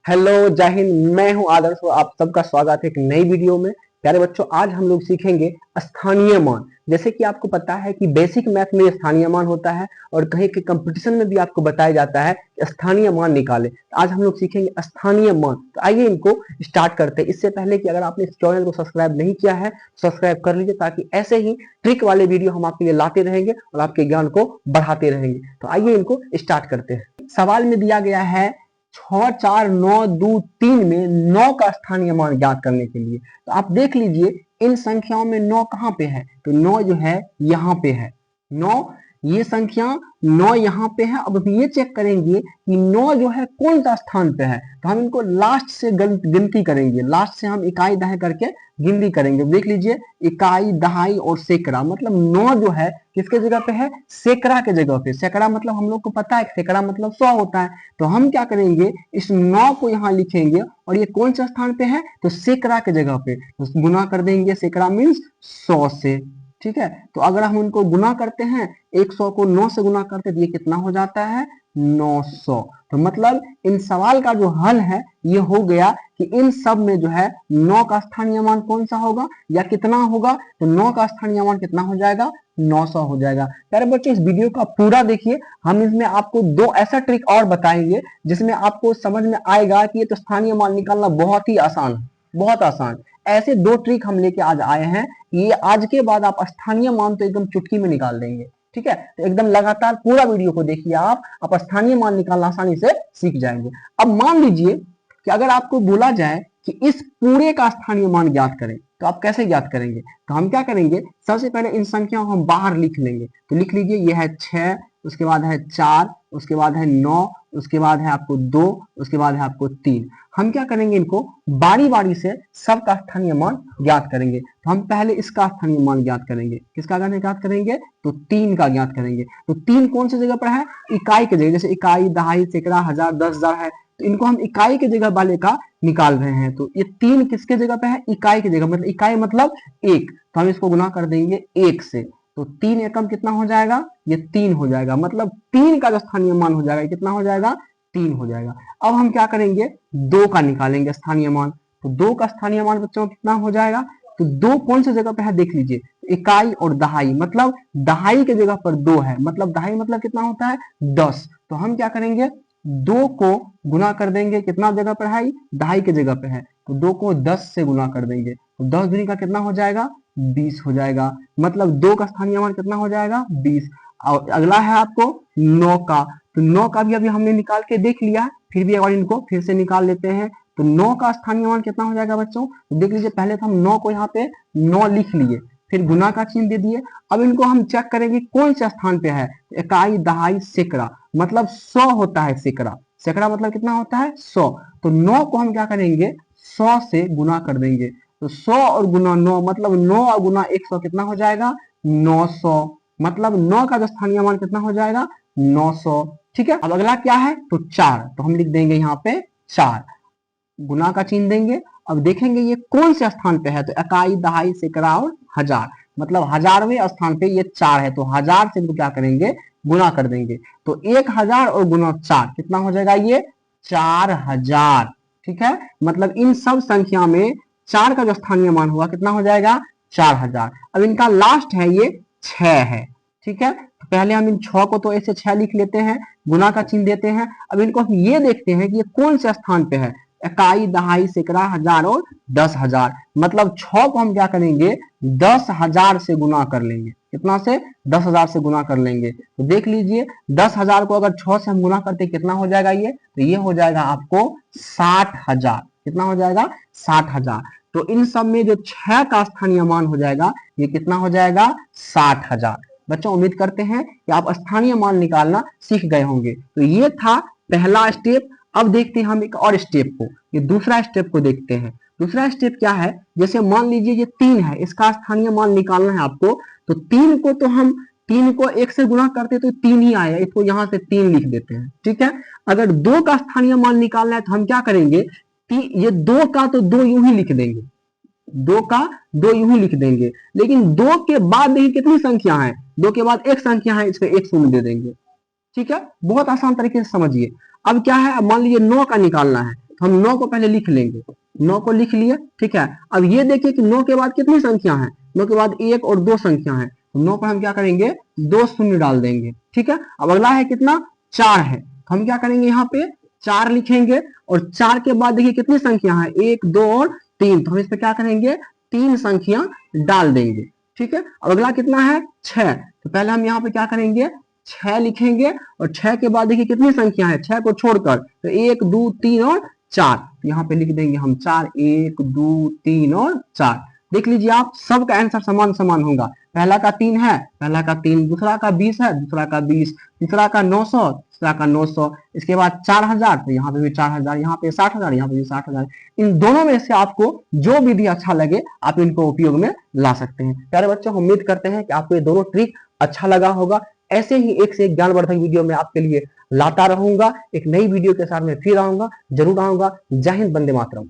Hello जय हिंद। मैं हूं आदर्श और आप सबका स्वागत है एक नई वीडियो में। प्यारे बच्चों, आज हम लोग सीखेंगे स्थानीय मान। जैसे कि आपको पता है कि बेसिक मैथ में स्थानीय मान होता है और कहीं के कंपटीशन में भी आपको बताया जाता है कि स्थानीय मान निकाले। तो आज हम लोग सीखेंगे स्थानीय मान। तो आइए इनको स्टार्ट करते हैं। इससे पहले कि अगर आपने इस चैनल को सब्सक्राइब नहीं किया है सब्सक्राइब कर लीजिए, ताकि ऐसे ही ट्रिक वाले वीडियो हम आपके लिए लाते रहेंगे और आपके ज्ञान को बढ़ाते रहेंगे। तो आइए इनको स्टार्ट करते हैं। सवाल में दिया गया है 6 4 9 2 3 में 9 का स्थानीय मान ज्ञात करने के लिए। तो आप देख लीजिए इन संख्याओं में 9 कहाँ पे है, तो 9 जो है यहाँ पे है। 9 ये संख्या 9 यहाँ पे है। अब हम ये चेक करेंगे कि 9 जो है कौन सा स्थान पे है, तो हम इनको लास्ट से गिनती करेंगे। लास्ट से हम इकाई दहाई करके गिनती करेंगे। देख लीजिए इकाई दहाई और सैकड़ा, मतलब 9 जो है किसके जगह पे है, सैकड़ा के जगह पे। सैकड़ा मतलब हम लोग को पता है सैकड़ा मतलब 100 होता है। तो हम क्या करेंगे, इस 9 को यहाँ लिखेंगे और ये कौन सा स्थान पे है, तो सैकड़ा के जगह पे। तो गुना कर देंगे, सैकड़ा मीन्स 100 से। ठीक है, तो अगर हम उनको गुना करते हैं 100 को 9 से गुना करते हैं तो ये कितना हो जाता है, 900। तो मतलब इन सवाल का जो हल है ये हो गया कि इन सब में जो है 9 का स्थानीय मान कौन सा होगा या कितना होगा, तो 9 का स्थानीय मान कितना हो जाएगा, 900 हो जाएगा। प्यारे बच्चों, इस वीडियो का पूरा देखिए। हम इसमें आपको दो ऐसा ट्रिक और बताएंगे जिसमें आपको समझ में आएगा कि ये तो स्थानीय मान निकालना बहुत ही आसान है, बहुत आसान। ऐसे दो ट्रिक हम लेके आज आए हैं, ये आज के बाद आप स्थानीय मान तो एकदम चुटकी में निकाल देंगे। ठीक है, तो एकदम लगातार पूरा वीडियो को देखिए, आप स्थानीय मान निकालना आसानी से सीख जाएंगे। अब मान लीजिए कि अगर आपको बोला जाए कि इस पूरे का स्थानीय मान ज्ञात करें, तो आप कैसे ज्ञात करेंगे, तो हम क्या करेंगे, सबसे पहले इन संख्याओं को हम बाहर लिख लेंगे। तो लिख लीजिए, ये है 6, उसके बाद है 4, उसके बाद है 9, उसके बाद है आपको 2, उसके बाद है आपको 3। हम क्या करेंगे, इनको बारी बारी से सबका स्थानीय मान ज्ञात करेंगे। तो हम पहले इसका स्थानीय मान ज्ञात करेंगे। किसका ज्ञात करेंगे, तो 3 का ज्ञात करेंगे। तो 3 कौन सी जगह पर है, इकाई की जगह। जैसे इकाई दहाई सैकड़ा हजार 10,000 है, तो इनको हम इकाई की जगह वाले का निकाल रहे हैं। तो ये 3 किसके जगह पे है, इकाई की जगह। मतलब इकाई मतलब 1, तो हम इसको गुना कर देंगे 1 से। तो 3 एकम कितना हो जाएगा, ये 3 हो जाएगा। मतलब 3 का जो स्थानीय मान हो जाएगा कितना हो जाएगा, 3 हो जाएगा। अब हम क्या करेंगे, 2 का निकालेंगे स्थानीय मान। तो 2 का स्थानीय मान बच्चों कितना हो जाएगा, तो 2 कौन सी जगह पे है, देख लीजिए इकाई और दहाई। मतलब दहाई के जगह पर 2 है। मतलब दहाई मतलब कितना होता है, 10। तो हम क्या करेंगे, 2 को गुना कर देंगे, कितना जगह पर है, दहाई के जगह पे है। तो 2 को 10 से गुना कर देंगे, तो 10 दूनी का कितना हो जाएगा, 20 हो जाएगा। मतलब 2 का स्थानीय मान कितना हो जाएगा, 20। और अगला है आपको 9 का। तो 9 का भी अभी हमने निकाल के देख लिया, फिर भी अगर इनको फिर से निकाल लेते हैं। तो 9 का स्थानीय मान कितना हो जाएगा बच्चों, तो देख लीजिए, पहले तो हम 9 को यहाँ पे 9 लिख लिए, फिर गुना का चिन्ह दे दिए। अब इनको हम चेक करेंगे कौन से स्थान पे है, इकाई दहाई सैकड़ा। मतलब 100 होता है सैकड़ा। सैकड़ा मतलब कितना होता है, 100। तो 9 को हम क्या करेंगे, 100 से गुना कर देंगे। तो 100 और गुना 9 मतलब 9 और गुना 100 कितना हो जाएगा, 900। मतलब 9 का जो स्थानीय मान कितना हो जाएगा, 900। ठीक है, अब अगला क्या है, तो 4। तो हम लिख देंगे यहाँ पे 4, गुना का चिन्ह देंगे। अब देखेंगे ये कौन से स्थान पे है, तो इकाई दहाई सैकड़ा और हजार। मतलब 1000वें स्थान पे ये 4 है। तो 1000 से क्या करेंगे, गुना कर देंगे। तो 1000 और गुना 4 कितना हो जाएगा, ये 4000। ठीक है, मतलब इन सब संख्या में 4 का जो स्थानीय मान हुआ कितना हो जाएगा, 4000। अब इनका लास्ट है ये 6 है। ठीक है, तो पहले हम इन 6 को तो ऐसे 6 लिख लेते हैं, गुना का चिन्ह देते हैं। अब इनको हम ये देखते हैं कि ये कौन से स्थान पे है, इकाई दहाई सैकड़ा हजार और 10,000। मतलब 6 को हम क्या करेंगे, 10,000 से गुना कर लेंगे। कितना से, 10,000 से गुना कर लेंगे। तो देख लीजिए 10,000 को अगर 6 से हम गुना करते कितना हो जाएगा ये, तो ये हो जाएगा आपको 60,000। कितना हो जाएगा, 60,000। तो इन सब में जो 6 का स्थानीय मान हो जाएगा ये कितना हो जाएगा, 60,000। बच्चों उम्मीद करते हैं कि आप स्थानीय मान निकालना सीख गए होंगे। तो ये था पहला स्टेप। अब देखते हैं हम एक और स्टेप को, ये दूसरा स्टेप को देखते हैं। दूसरा स्टेप क्या है, जैसे मान लीजिए ये 3 है, इसका स्थानीय मान निकालना है आपको। तो 3 को तो हम 3 को 1 से गुना करते तो 3 ही आया, इसको यहाँ से 3 लिख देते हैं। ठीक है, अगर 2 का स्थानीय मान निकालना है तो हम क्या करेंगे, ये 2 का तो 2 यूं ही लिख देंगे, 2 का 2 यूं ही लिख देंगे। लेकिन 2 के बाद देखिए कितनी संख्या है, 2 के बाद एक संख्या है, इसको 1 शून्य दे देंगे। ठीक है, बहुत आसान तरीके से समझिए। अब क्या है, मान लीजिए 9 का निकालना है, तो हम 9 को पहले लिख लेंगे, 9 को लिख लिए, ठीक है। अब ये देखिए कि 9 के बाद कितनी संख्या है, 9 के बाद 1 और 2 संख्या है, तो 9 पर हम क्या करेंगे, 2 शून्य डाल देंगे, ठीक है। अब अगला है कितना, 4 है, तो हम क्या करेंगे, यहाँ पे 4 लिखेंगे, और 4 के बाद देखिए कितनी संख्या है, 1 2 और 3, तो हम इस पे क्या करेंगे, 3 संख्या डाल देंगे, ठीक है। अब अगला कितना है, 6, तो पहले हम यहाँ पे क्या करेंगे, 6 लिखेंगे, और 6 के बाद देखिए कितनी संख्या है, 6 को छोड़कर, तो 1 2 3 और 4, यहाँ पे लिख देंगे हम 4, 1 2 3 और 4। देख लीजिए आप, सबका आंसर समान समान होगा। पहला का 3 है, पहला का 3, दूसरा का 20 है, दूसरा का 20, तीसरा का 900, तीसरा का 900, इसके बाद 4000, तो यहाँ पे भी 4000, यहाँ पे 60,000, यहाँ पे भी 60,000। इन दोनों में से आपको जो विधि अच्छा लगे आप इनको उपयोग में ला सकते हैं। प्यारे बच्चों, उम्मीद करते हैं कि आपको ये दोनों ट्रिक अच्छा लगा होगा। ऐसे ही एक से एक ज्ञानवर्धक वीडियो में आपके लिए लाता रहूंगा। एक नई वीडियो के साथ मैं फिर आऊंगा, जरूर आऊंगा। जय हिंद, वंदे मातरम।